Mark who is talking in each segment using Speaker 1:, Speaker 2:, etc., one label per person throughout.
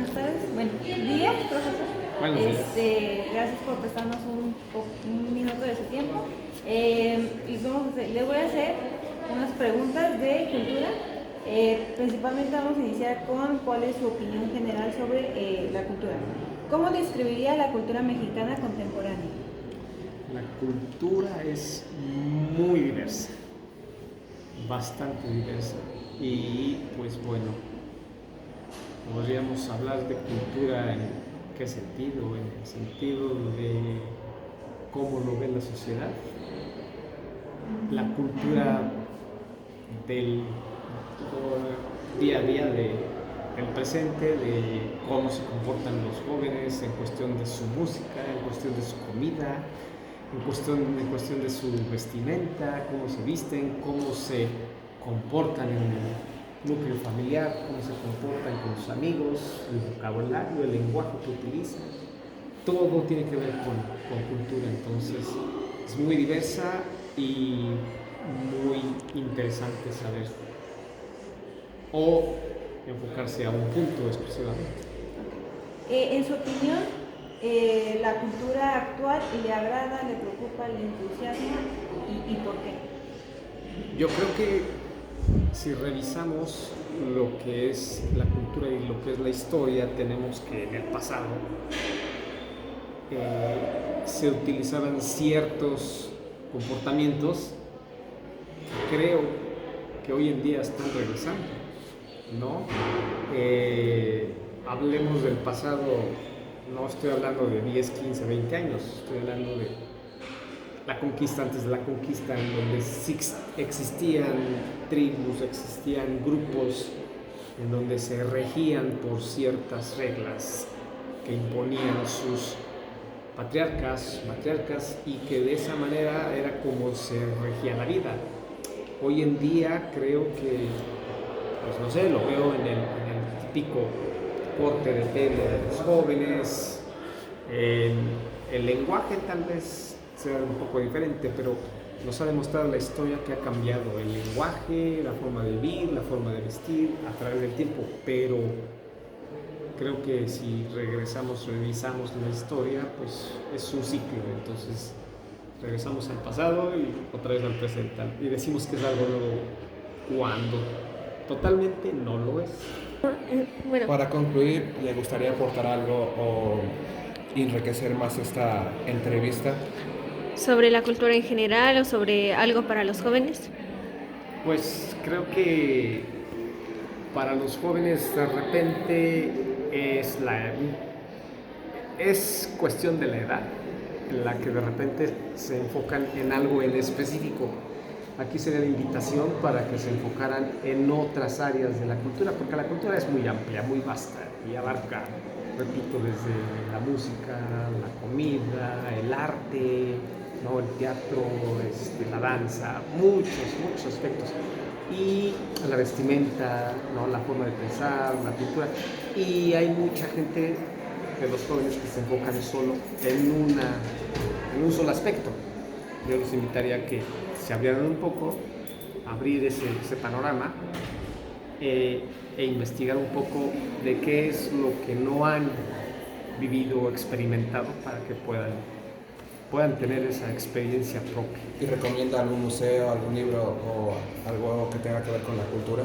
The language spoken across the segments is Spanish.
Speaker 1: buenas tardes, bueno, días, profesor.
Speaker 2: Buenos días.
Speaker 1: Gracias por prestarnos un minuto de su tiempo. Le voy a hacer unas preguntas de cultura. Principalmente vamos a iniciar con cuál es su opinión general sobre la cultura. ¿Cómo describiría la cultura mexicana contemporánea?
Speaker 2: La cultura es muy diversa, bastante diversa. Y pues bueno, podríamos hablar de cultura en qué sentido, en el sentido de cómo lo ve la sociedad, la cultura del día a día del presente, de cómo se comportan los jóvenes en cuestión de su música, en cuestión de su comida, en cuestión de su vestimenta, cómo se visten, cómo se comportan en el núcleo familiar, cómo se comportan con sus amigos, el vocabulario, el lenguaje que utilizan. Todo tiene que ver con cultura, entonces es muy diversa y muy interesante saber o enfocarse a un punto exclusivamente.
Speaker 1: En su opinión, ¿la cultura actual le agrada, le preocupa, le entusiasma y por qué?
Speaker 2: Yo creo que si revisamos lo que es la cultura y lo que es la historia, tenemos que en el pasado se utilizaban ciertos comportamientos que creo que hoy en día están regresando, ¿no? Hablemos del pasado, no estoy hablando de 10, 15, 20 años, estoy hablando de la conquista, antes de la conquista, en donde existían tribus, existían grupos, en donde se regían por ciertas reglas que imponían sus patriarcas, matriarcas, y que de esa manera era como se regía la vida. Hoy en día creo que, pues no sé, lo veo en el típico corte de pelo de los jóvenes, el lenguaje tal vez sea un poco diferente, pero nos ha demostrado la historia que ha cambiado el lenguaje, la forma de vivir, la forma de vestir a través del tiempo, pero creo que si revisamos la historia, pues es un ciclo, entonces regresamos al pasado y otra vez al presente, y decimos que es algo nuevo cuando totalmente no lo es.
Speaker 3: Bueno. Para concluir, ¿le gustaría aportar algo o enriquecer más esta entrevista?
Speaker 4: ¿Sobre la cultura en general o sobre algo para los jóvenes?
Speaker 2: Pues creo que para los jóvenes de repente es cuestión de la edad, la que de repente se enfocan en algo en específico. Aquí sería la invitación para que se enfocaran en otras áreas de la cultura, porque la cultura es muy amplia, muy vasta y abarca, repito, desde la música, la comida, el arte, ¿no? El teatro, la danza, muchos aspectos. Y la vestimenta, ¿no? La forma de pensar, la cultura. Y hay mucha gente de los jóvenes que se enfocan solo en un solo aspecto. Yo los invitaría a que se abrieran un poco, abrir ese panorama e investigar un poco de qué es lo que no han vivido o experimentado para que puedan tener esa experiencia propia.
Speaker 3: ¿Y recomienda algún museo, algún libro o algo que tenga que ver con la cultura?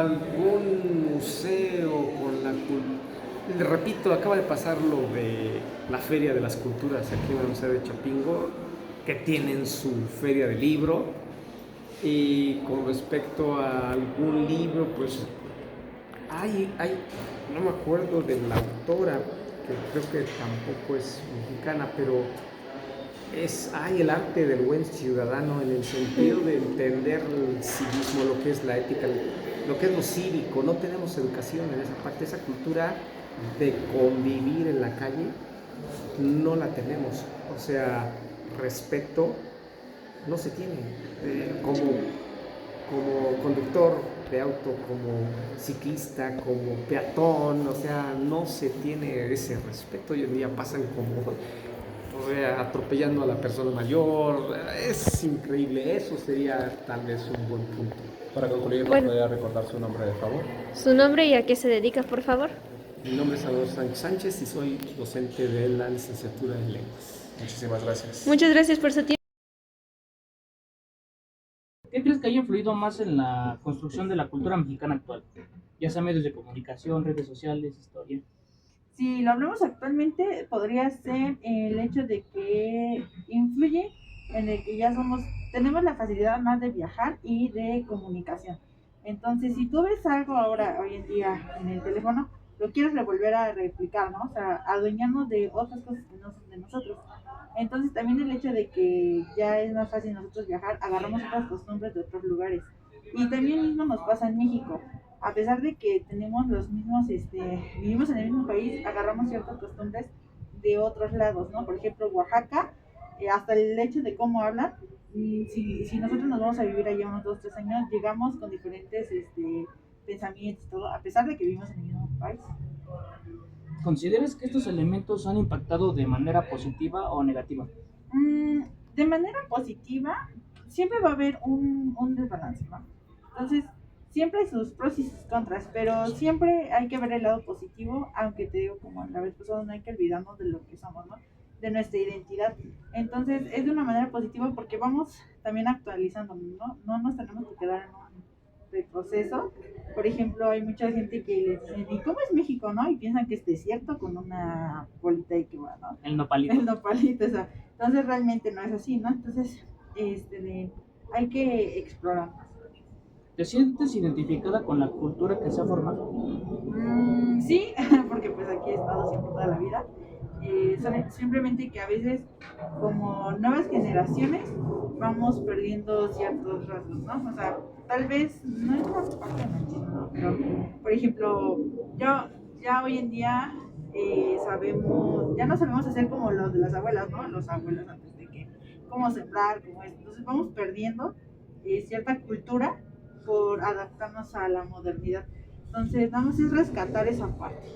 Speaker 2: Algún museo con la cultura. Le repito, acaba de pasar lo de la Feria de las Culturas aquí en la Universidad de Chapingo, que tienen su feria de libro. Y con respecto a algún libro, pues no me acuerdo de la autora, que creo que tampoco es mexicana, pero hay el arte del buen ciudadano en el sentido de entender el civismo, lo que es la ética, lo que es lo cívico. No tenemos educación en esa parte, esa cultura de convivir en la calle no la tenemos, o sea, respeto no se tiene, como conductor de auto, como ciclista, como peatón, o sea, no se tiene ese respeto. Hoy en día pasan como atropellando a la persona mayor. Es increíble, eso sería tal vez un buen punto.
Speaker 3: Para concluir, ¿nos
Speaker 4: Bueno.
Speaker 3: podría recordar su nombre, de favor?
Speaker 4: Su nombre y a qué se dedica, por favor.
Speaker 2: Mi nombre es Salvador Sánchez Sánchez y soy docente de la licenciatura en lenguas.
Speaker 3: Muchísimas gracias.
Speaker 4: Muchas gracias por su tiempo.
Speaker 5: ¿Qué crees que haya influido más en la construcción de la cultura mexicana actual? Ya sea medios de comunicación, redes sociales, historia.
Speaker 1: Si lo hablamos actualmente, podría ser el hecho de que influye en el que tenemos la facilidad más de viajar y de comunicación. Entonces, si tú ves algo ahora, hoy en día, en el teléfono, lo quieres volver a replicar, ¿no? O sea, adueñarnos de otras cosas que no son de nosotros. Entonces, también el hecho de que ya es más fácil nosotros viajar, agarramos otras costumbres de otros lugares. Y también mismo nos pasa en México. A pesar de que tenemos los mismos, vivimos en el mismo país, agarramos ciertas costumbres de otros lados, ¿no? Por ejemplo, Oaxaca, hasta el hecho de cómo hablan, si nosotros nos vamos a vivir allá unos 2, 3 años, llegamos con diferentes pensamientos y todo, a pesar de que vivimos en el mismo país.
Speaker 5: ¿Consideras que estos elementos han impactado de manera positiva o negativa?
Speaker 1: De manera positiva, siempre va a haber un desbalance, ¿no? Entonces, siempre hay sus pros y sus contras, pero siempre hay que ver el lado positivo, aunque te digo, como la vez pasada, no hay que olvidarnos de lo que somos, ¿no? De nuestra identidad. Entonces, es de una manera positiva porque vamos también actualizando, ¿no? No nos tenemos que quedar en un retroceso. Por ejemplo, hay mucha gente que les dice, ¿y cómo es México, no? Y piensan que es desierto con una bolita y que va, ¿no?
Speaker 5: El nopalito.
Speaker 1: El nopalito, o sea, entonces realmente no es así, ¿no? Entonces, hay que explorar más.
Speaker 5: ¿Te sientes identificada con la cultura que se ha formado?
Speaker 1: Sí, porque pues aquí he estado siempre toda la vida. Simplemente que a veces, como nuevas generaciones, vamos perdiendo ciertos rasgos, ¿no? O sea, tal vez no es una parte del machismo, ¿no? Pero, por ejemplo, ya hoy en día sabemos, ya no sabemos hacer como los de las abuelas, ¿no? Los abuelos antes de que, cómo sembrar, cómo es. Entonces vamos perdiendo cierta cultura por adaptarnos a la modernidad. Entonces, vamos a rescatar esa parte.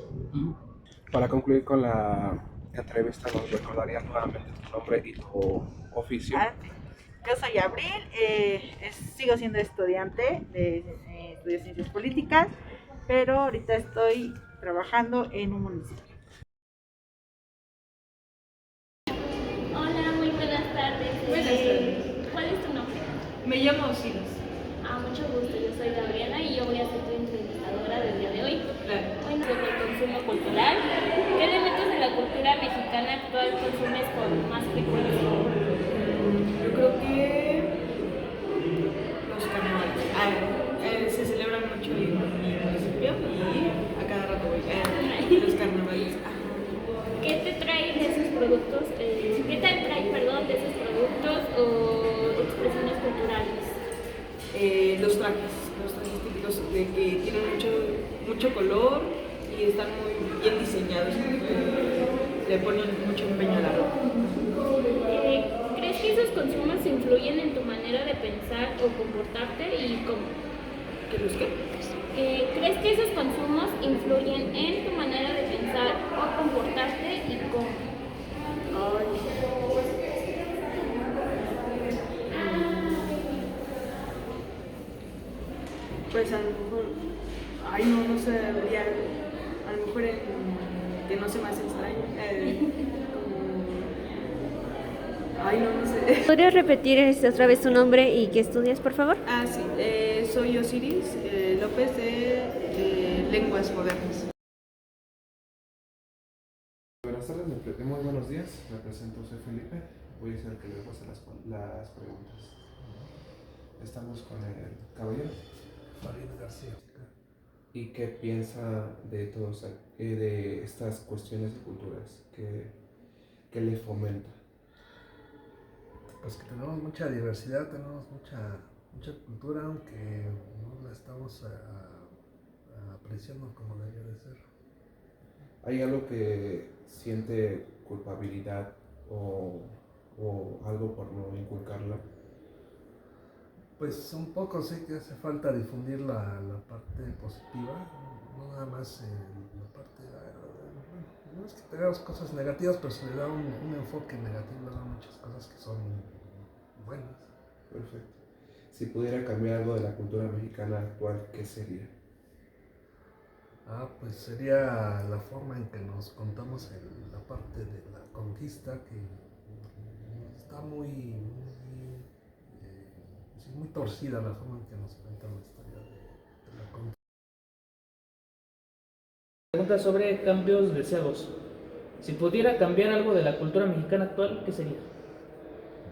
Speaker 3: Para concluir con la entrevista, ¿nos recordarías nuevamente tu nombre y tu oficio?
Speaker 1: Yo soy Abril, sigo siendo estudiante de Ciencias Políticas, pero ahorita estoy trabajando en un municipio.
Speaker 6: Hola, muy buenas tardes.
Speaker 1: Buenas tardes.
Speaker 6: ¿Cuál es tu nombre?
Speaker 1: Me llamo Osiris.
Speaker 6: Mucho gusto, yo soy Gabriela y yo voy a ser tu entrevistadora del día de hoy.
Speaker 1: Claro.
Speaker 6: Bueno, sobre el consumo cultural, ¿qué elementos de la cultura mexicana actual consumes con más frecuencia?
Speaker 7: Yo creo que los carnavales. Se celebran mucho en mi municipio y a cada rato voy a los carnavales.
Speaker 6: ¿Qué te trae de esos productos? ¿Qué te trae, perdón, de esos productos o expresiones culturales?
Speaker 7: Los trajes típicos de que tienen mucho color y están muy bien diseñados. Le ponen mucho empeño a la ropa.
Speaker 6: ¿Crees que esos consumos influyen en tu manera de pensar o comportarte y cómo?
Speaker 7: ¿Qué los qué?
Speaker 6: ¿Crees que esos consumos influyen en tu manera de pensar o comportarte y cómo?
Speaker 7: Pues a lo mejor, no sé, debería, a lo mejor que no se me hace extraño. No sé.
Speaker 4: ¿Podrías repetir otra vez tu nombre y qué estudias, por favor?
Speaker 7: Sí, soy Osiris López de Lenguas Modernas.
Speaker 3: Buenas tardes, muy buenos días. Me presento, soy Felipe. Voy a ser el que le pase las preguntas. Estamos con el caballero.
Speaker 8: Farid García.
Speaker 3: ¿Y qué piensa de de estas cuestiones de culturas? ¿Qué le fomenta?
Speaker 8: Pues que tenemos mucha diversidad, tenemos mucha cultura, aunque no la estamos apreciando como debería de ser.
Speaker 3: ¿Hay algo que siente culpabilidad o algo por no inculcarla?
Speaker 8: Pues un poco sí que hace falta difundir la parte positiva, no nada más la parte, no es que tengamos cosas negativas, pero se le da un enfoque negativo a muchas cosas que son buenas.
Speaker 3: Perfecto. Si pudiera cambiar algo de la cultura mexicana actual, ¿qué sería?
Speaker 8: Pues sería la forma en que nos contamos en la parte de la conquista, que está sí, muy torcida la forma en que nos cuentan la historia de la conquista.
Speaker 5: Pregunta sobre cambios deseados. Si pudiera cambiar algo de la cultura mexicana actual, ¿qué sería?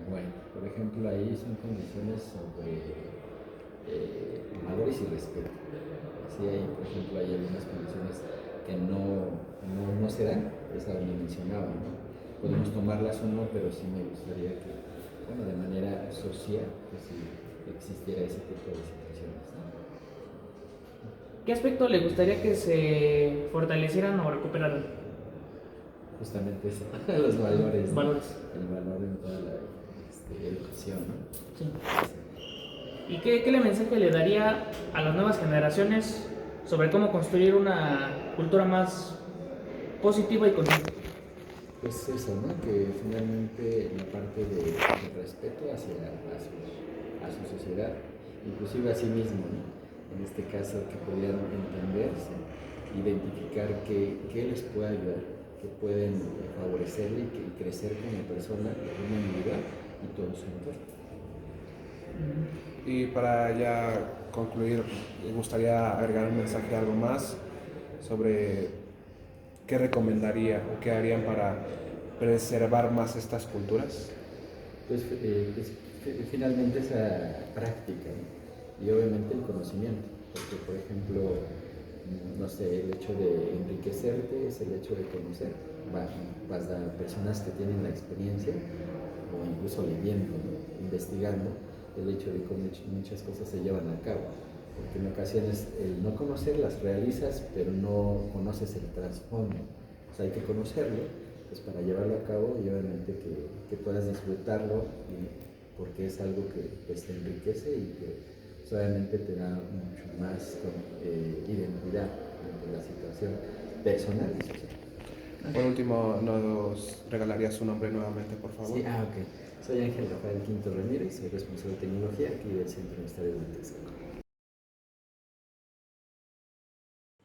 Speaker 9: Bueno, por ejemplo, ahí son condiciones sobre valores y respeto. Así hay, por ejemplo, hay algunas condiciones que no se dan, esa me mencionaba, ¿no? Podemos tomarlas o no, pero sí me gustaría que, bueno, de manera social, pues sí existiera ese tipo de situaciones, ¿no?
Speaker 5: ¿Qué aspecto le gustaría que se fortalecieran o recuperaran?
Speaker 9: Justamente eso, los valores, ¿no?
Speaker 5: Valores.
Speaker 9: El valor en toda la educación, ¿no?
Speaker 5: Sí. ¿Y qué mensaje le daría a las nuevas generaciones sobre cómo construir una cultura más positiva y consciente?
Speaker 9: Pues eso, ¿no? Que finalmente la parte de respeto hacia a su sociedad, inclusive a sí mismo, ¿no? En este caso, que pudieran entenderse, identificar qué les puede ayudar, que pueden favorecerle y crecer como persona, como individual y todo su entorno.
Speaker 3: Y para ya concluir, me gustaría agregar un mensaje, algo más sobre qué recomendaría o qué harían para preservar más estas culturas.
Speaker 9: Pues finalmente esa práctica, ¿no? Y obviamente el conocimiento, porque por ejemplo, no sé, el hecho de enriquecerte es el hecho de conocer, vas a personas que tienen la experiencia o incluso leyendo, ¿no? Investigando el hecho de cómo muchas cosas se llevan a cabo, porque en ocasiones el no conocer las realizas, pero no conoces el trasfondo, o sea, hay que conocerlo pues para llevarlo a cabo y obviamente que puedas disfrutarlo porque es algo que pues, te enriquece y que pues, obviamente te da mucho más identidad ante la situación personal y social.
Speaker 3: Por último, ¿nos regalarías su nombre nuevamente, por favor?
Speaker 9: Sí, ok. Soy Ángel Rafael Quinto Ramírez, soy responsable de tecnología aquí del Centro Universitario de Texcoco.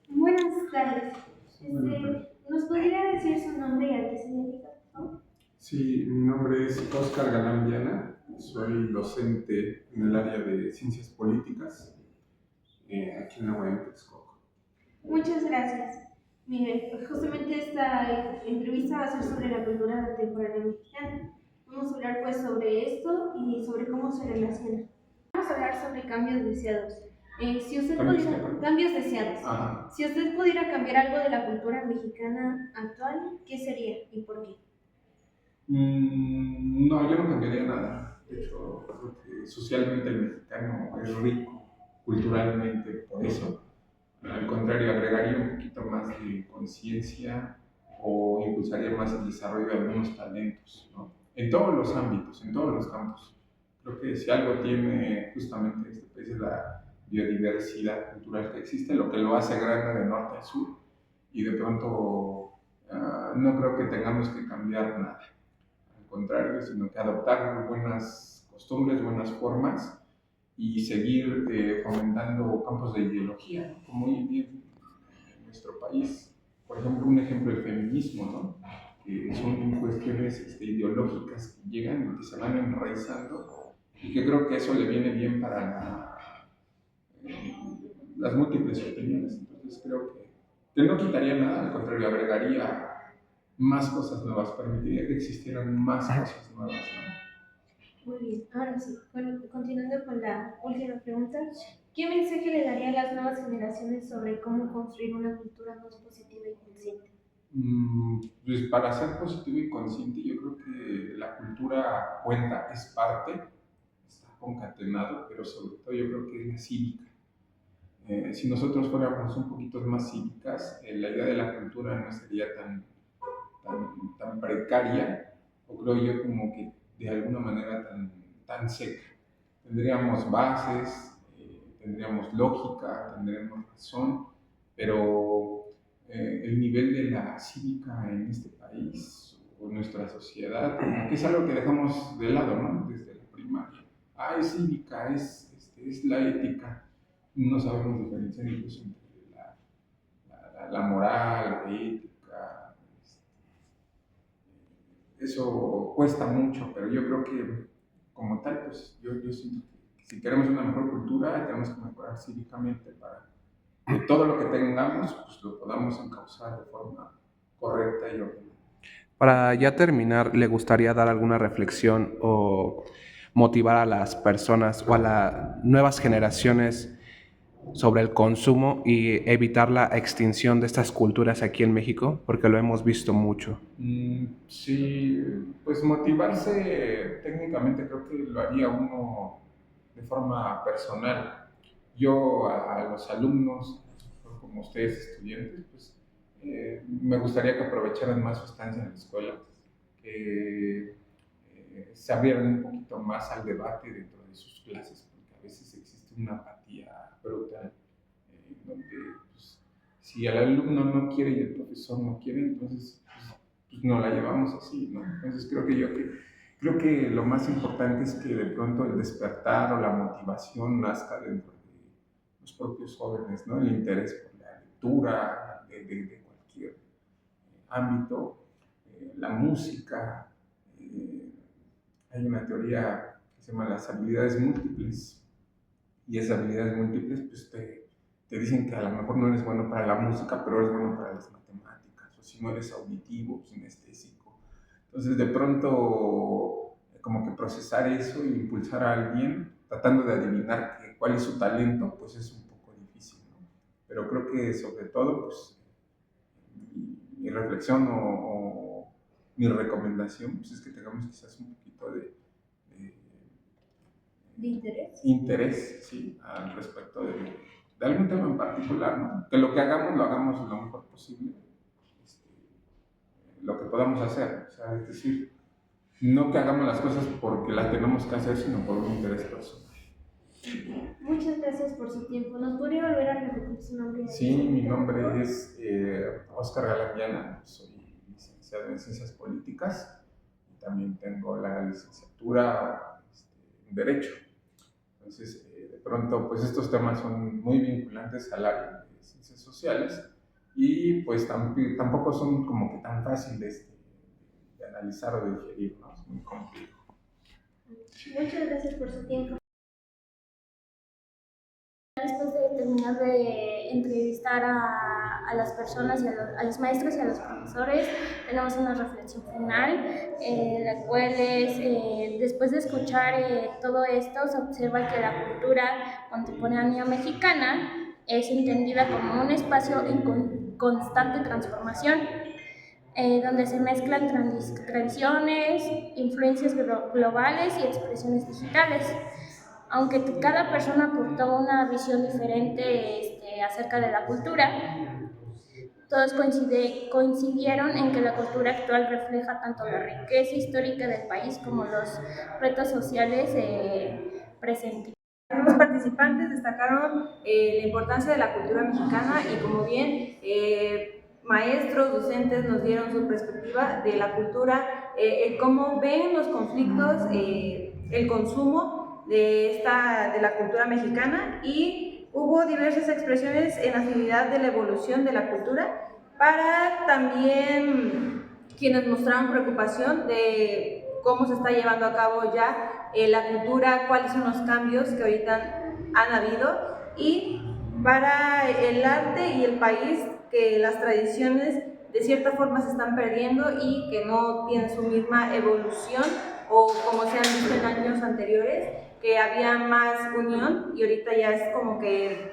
Speaker 10: Buenas tardes. ¿Nos podría decir su nombre y a qué se dedica, por favor?
Speaker 11: Sí, mi nombre es Óscar Galán Viana, soy docente en el área de Ciencias Políticas aquí en la UAM Texcoco.
Speaker 10: Muchas gracias. Mire, justamente esta entrevista va a ser sobre la cultura contemporánea mexicana. Vamos a hablar pues sobre esto y sobre cómo se relaciona. Vamos a hablar sobre cambios deseados. Cambios deseados.
Speaker 11: Ajá.
Speaker 10: Si usted pudiera cambiar algo de la cultura mexicana actual, ¿qué sería y por qué?
Speaker 11: No, yo no cambiaría nada. De hecho, creo que socialmente el mexicano es rico culturalmente por eso. Al contrario, agregaría un poquito más de conciencia o impulsaría más el desarrollo de algunos talentos, ¿no? En todos los ámbitos, en todos los campos. Creo que si algo tiene justamente este país es la biodiversidad cultural que existe, lo que lo hace grande de norte a sur, y de pronto no creo que tengamos que cambiar nada, al contrario, sino que adoptar buenas costumbres, buenas formas y seguir fomentando campos de ideología, ¿no? Como hoy en día en nuestro país, por ejemplo, un ejemplo el feminismo, ¿no? Que son cuestiones ideológicas que llegan y que se van enraizando y que creo que eso le viene bien para las múltiples opiniones. Entonces creo que no quitaría nada, al contrario, agregaría más cosas nuevas, permitiría que existieran más cosas nuevas, ¿no?
Speaker 10: Muy bien, ahora sí, continuando con la última pregunta, ¿qué mensaje le daría a las nuevas generaciones sobre cómo construir una cultura más positiva y consciente?
Speaker 11: Pues para ser positivo y consciente, yo creo que la cultura cuenta, es parte, está concatenado, pero sobre todo yo creo que es la cívica. Si nosotros fuéramos un poquito más cívicas, la idea de la cultura no sería tan precaria, o creo yo como que de alguna manera tan seca. Tendríamos bases, tendríamos lógica, tendríamos razón, pero el nivel de la cívica en este país o nuestra sociedad, que es algo que dejamos de lado, ¿no? Desde la primaria. Es cívica, es la ética. No sabemos diferenciar incluso entre la moral, la ética. Eso cuesta mucho, pero yo creo que como tal, pues yo siento que si queremos una mejor cultura, tenemos que mejorar cívicamente para que todo lo que tengamos, pues lo podamos encauzar de forma correcta y ordenada.
Speaker 3: Para ya terminar, ¿le gustaría dar alguna reflexión o motivar a las personas o a las nuevas generaciones sobre el consumo y evitar la extinción de estas culturas aquí en México? Porque lo hemos visto mucho.
Speaker 11: Sí, pues motivarse técnicamente creo que lo haría uno de forma personal. Yo a los alumnos, como ustedes estudiantes, pues me gustaría que aprovecharan más su estancia en la escuela, que se abrieran un poquito más al debate dentro de sus clases, porque a veces existe una apatía brutal, donde pues, si el alumno no quiere y el profesor no quiere, entonces pues no la llevamos así, ¿no? Entonces creo que lo más importante es que de pronto el despertar o la motivación nazca dentro de los propios jóvenes, ¿no? El interés por la lectura de cualquier ámbito, la música. Hay una teoría que se llama las habilidades múltiples, y esas habilidades múltiples pues te dicen que a lo mejor no eres bueno para la música, pero eres bueno para las matemáticas, o si no eres auditivo, sinestésico. Entonces de pronto como que procesar eso e impulsar a alguien tratando de adivinar cuál es su talento, pues es un poco difícil, ¿no? Pero creo que sobre todo pues mi reflexión o mi recomendación pues es que tengamos quizás un poquito
Speaker 10: ¿De
Speaker 11: interés, sí, al respecto de algún tema en particular, ¿no? Que lo que hagamos lo hagamos lo mejor posible, lo que podamos hacer, o sea, es decir, no que hagamos las cosas porque las tenemos que hacer, sino por un interés personal.
Speaker 10: Muchas gracias por su tiempo. ¿Nos podría volver a repetir su nombre?
Speaker 11: Sí, mi nombre es Óscar Galandiana, soy licenciado en Ciencias Políticas y también tengo la licenciatura en Derecho. Entonces, de pronto, pues estos temas son muy vinculantes al área de Ciencias Sociales y pues tampoco son como que tan fáciles de analizar o de digerir, ¿no? Es muy complejo.
Speaker 10: Muchas gracias por su tiempo.
Speaker 6: Después de terminar de entrevistar a las personas, a los maestros y a los profesores, tenemos una reflexión final, la cual es, después de escuchar todo esto, se observa que la cultura contemporánea mexicana es entendida como un espacio en constante transformación, donde se mezclan tradiciones, influencias globales y expresiones digitales. Aunque cada persona aportó una visión diferente acerca de la cultura, todos coincidieron en que la cultura actual refleja tanto la riqueza histórica del país como los retos sociales presentes.
Speaker 1: Los participantes destacaron la importancia de la cultura mexicana y como bien maestros, docentes nos dieron su perspectiva de la cultura, cómo ven los conflictos, el consumo de la cultura mexicana, y hubo diversas expresiones en la actividad de la evolución de la cultura para también quienes mostraron preocupación de cómo se está llevando a cabo ya la cultura, cuáles son los cambios que ahorita han habido, y para el arte y el país, que las tradiciones de cierta forma se están perdiendo y que no tienen su misma evolución, o como se han visto en años anteriores, que había más unión y ahorita ya es como que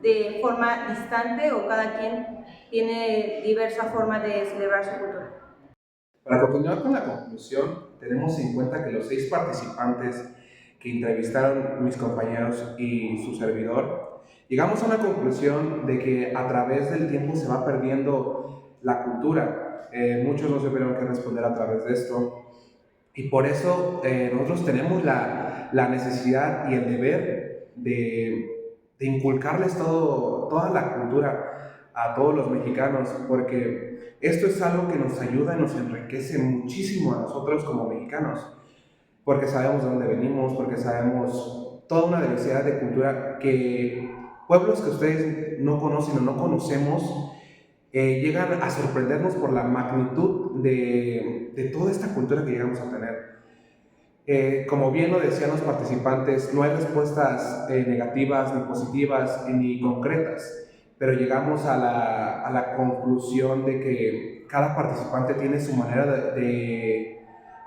Speaker 1: de forma distante, o cada quien tiene diversa forma de celebrar su cultura.
Speaker 3: Para continuar con la conclusión, tenemos en cuenta que los 6 participantes que entrevistaron mis compañeros y su servidor, llegamos a una conclusión de que a través del tiempo se va perdiendo la cultura. Muchos no supieron qué responder a través de esto, y por eso nosotros tenemos la necesidad y el deber de inculcarles toda la cultura a todos los mexicanos, porque esto es algo que nos ayuda y nos enriquece muchísimo a nosotros como mexicanos, porque sabemos de dónde venimos, porque sabemos toda una diversidad de cultura que pueblos que ustedes no conocen o no conocemos llegan a sorprendernos por la magnitud de toda esta cultura que llegamos a tener. Como bien lo decían los participantes, no hay respuestas negativas, ni positivas, ni concretas, pero llegamos a la conclusión de que cada participante tiene su manera de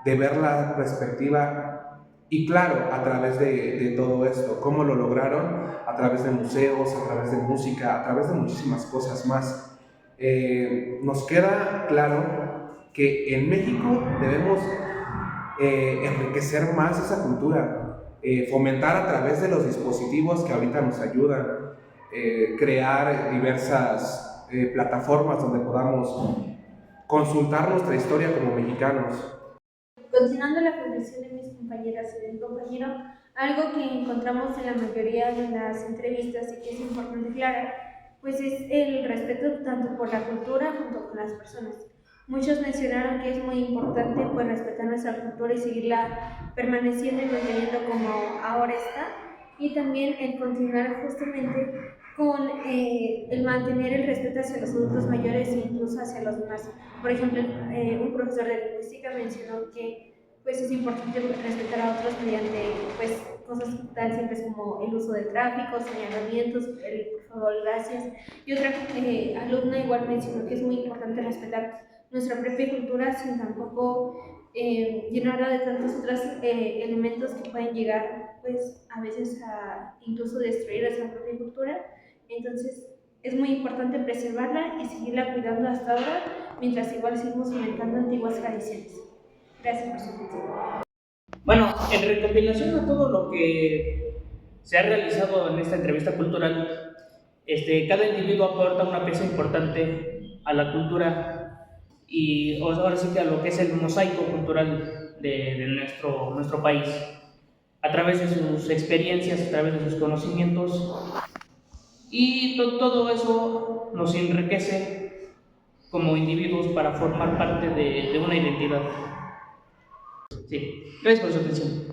Speaker 3: ver la perspectiva. Y claro, a través de todo esto, ¿cómo lo lograron? A través de museos, a través de música, a través de muchísimas cosas más. Nos queda claro que en México debemos enriquecer más esa cultura, fomentar a través de los dispositivos que ahorita nos ayudan, crear diversas plataformas donde podamos consultar nuestra historia como mexicanos.
Speaker 10: Continuando la reflexión de mis compañeras y de mi compañero, algo que encontramos en la mayoría de las entrevistas y que es importante aclarar, pues es el respeto tanto por la cultura junto con las personas. Muchos mencionaron que es muy importante pues respetar nuestra cultura y seguirla permaneciendo y manteniendo como ahora está, y también el continuar justamente con el mantener el respeto hacia los adultos mayores e incluso hacia los demás. Por ejemplo, un profesor de lingüística mencionó que pues es importante respetar a otros mediante pues cosas tan simples como el uso del tráfico, señalamientos, el por favor, gracias. Y otra alumna igual mencionó que es muy importante respetar nuestra propia cultura sin tampoco llenarla de tantos otros elementos que pueden llegar pues a veces a incluso destruir nuestra propia cultura. Entonces es muy importante preservarla y seguirla cuidando hasta ahora, mientras igual seguimos fomentando antiguas tradiciones. Gracias por su atención.
Speaker 5: Bueno, en recopilación a todo lo que se ha realizado en esta entrevista cultural, cada individuo aporta una pieza importante a la cultura y ahora sí que a lo que es el mosaico cultural de nuestro país, a través de sus experiencias, a través de sus conocimientos, y todo eso nos enriquece como individuos para formar parte de una identidad. Sí, gracias por su atención.